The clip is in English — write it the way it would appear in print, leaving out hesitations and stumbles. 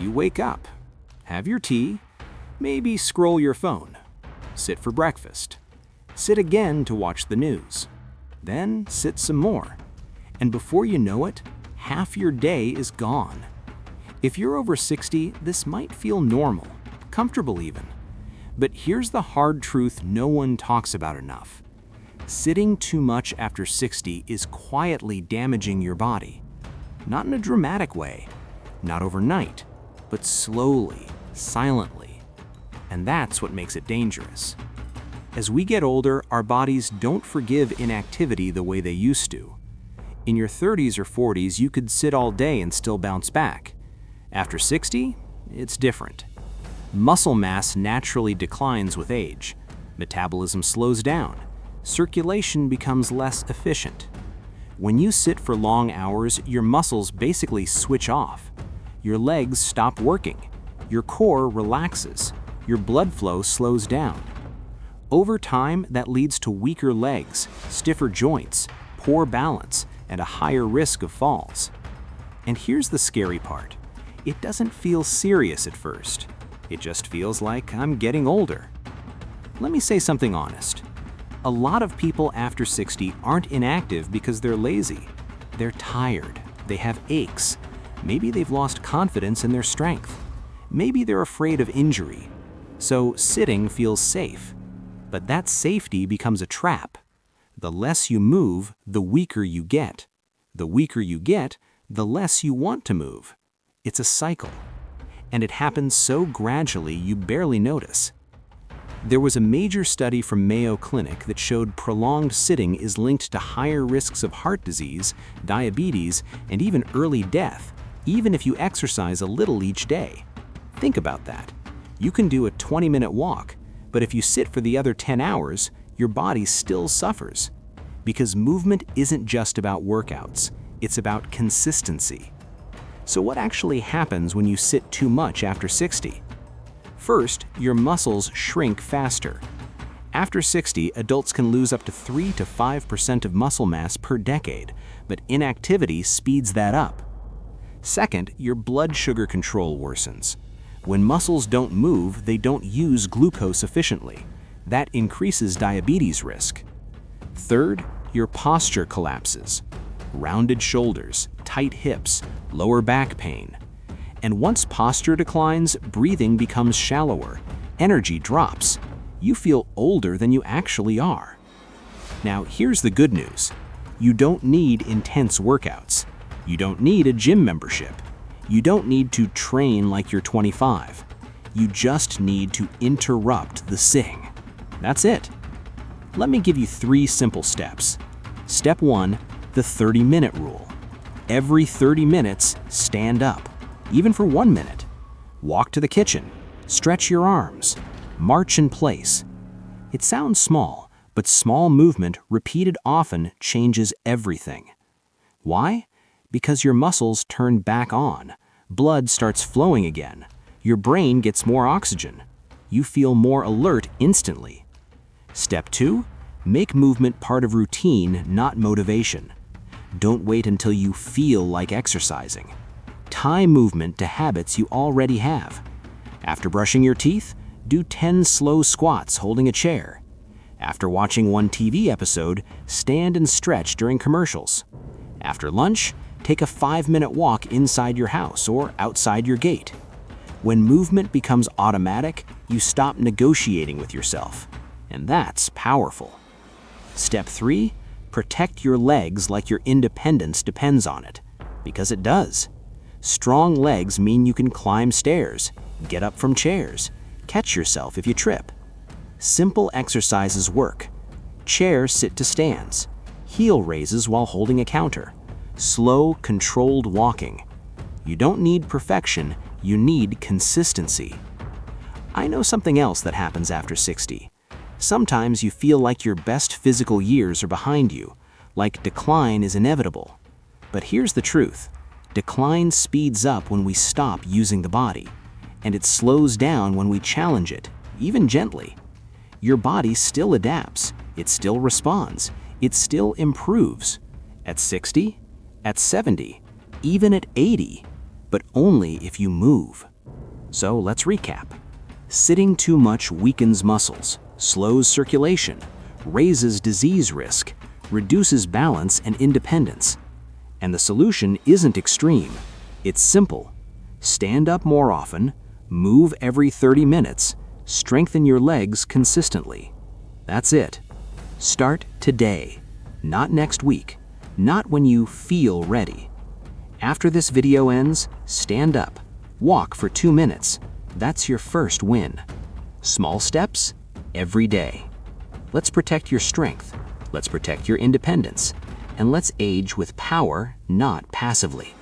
You wake up, have your tea, maybe scroll your phone, sit for breakfast, sit again to watch the news, then sit some more, and before you know it, half your day is gone. If you're over 60, this might feel normal, comfortable even. But here's the hard truth no one talks about enough. Sitting too much after 60 is quietly damaging your body. Not in a dramatic way, not overnight, but slowly, silently. And that's what makes it dangerous. As we get older, our bodies don't forgive inactivity the way they used to. In your 30s or 40s, you could sit all day and still bounce back. After 60, it's different. Muscle mass naturally declines with age. Metabolism slows down. Circulation becomes less efficient. When you sit for long hours, your muscles basically switch off. Your legs stop working. Your core relaxes. Your blood flow slows down. Over time, that leads to weaker legs, stiffer joints, poor balance, and a higher risk of falls. And here's the scary part. It doesn't feel serious at first. It just feels like I'm getting older. Let me say something honest. A lot of people after 60 aren't inactive because they're lazy. They're tired. They have aches. Maybe they've lost confidence in their strength. Maybe they're afraid of injury. So sitting feels safe. But that safety becomes a trap. The less you move, the weaker you get. The weaker you get, the less you want to move. It's a cycle. And it happens so gradually you barely notice. There was a major study from Mayo Clinic that showed prolonged sitting is linked to higher risks of heart disease, diabetes, and even early death, even if you exercise a little each day. Think about that. You can do a 20-minute walk, but if you sit for the other 10 hours, your body still suffers. Because movement isn't just about workouts, it's about consistency. So what actually happens when you sit too much after 60? First, your muscles shrink faster. After 60, adults can lose up to 3 to 5% of muscle mass per decade, but inactivity speeds that up. Second, your blood sugar control worsens. When muscles don't move, they don't use glucose efficiently. That increases diabetes risk. Third, your posture collapses. Rounded shoulders, tight hips, lower back pain. And once posture declines, breathing becomes shallower, energy drops. You feel older than you actually are. Now, here's the good news. You don't need intense workouts. You don't need a gym membership. You don't need to train like you're 25. You just need to interrupt the sitting. That's it. Let me give you 3 simple steps. Step 1, the 30-minute rule. Every 30 minutes, stand up. Even for 1 minute. Walk to the kitchen, stretch your arms, march in place. It sounds small, but small movement repeated often changes everything. Why? Because your muscles turn back on, blood starts flowing again, your brain gets more oxygen, you feel more alert instantly. Step 2, make movement part of routine, not motivation. Don't wait until you feel like exercising. Tie movement to habits you already have. After brushing your teeth, do 10 slow squats holding a chair. After watching one TV episode, stand and stretch during commercials. After lunch, take a 5-minute walk inside your house or outside your gate. When movement becomes automatic, you stop negotiating with yourself. And that's powerful. Step 3, protect your legs like your independence depends on it. Because it does. Strong legs mean you can climb stairs, get up from chairs, catch yourself if you trip. Simple exercises work. Chair sit to stands, heel raises while holding a counter, slow, controlled walking. You don't need perfection, you need consistency. I know something else that happens after 60. Sometimes you feel like your best physical years are behind you, like decline is inevitable. But here's the truth. Decline speeds up when we stop using the body, and it slows down when we challenge it, even gently. Your body still adapts, it still responds, it still improves. At 60, at 70, even at 80, but only if you move. So let's recap. Sitting too much weakens muscles, slows circulation, raises disease risk, reduces balance and independence. And the solution isn't extreme. It's simple. Stand up more often, move every 30 minutes, strengthen your legs consistently. That's it. Start today, not next week, not when you feel ready. After this video ends, stand up, walk for 2 minutes. That's your first win. Small steps, every day. Let's protect your strength, let's protect your independence, and let's age with power, not passively.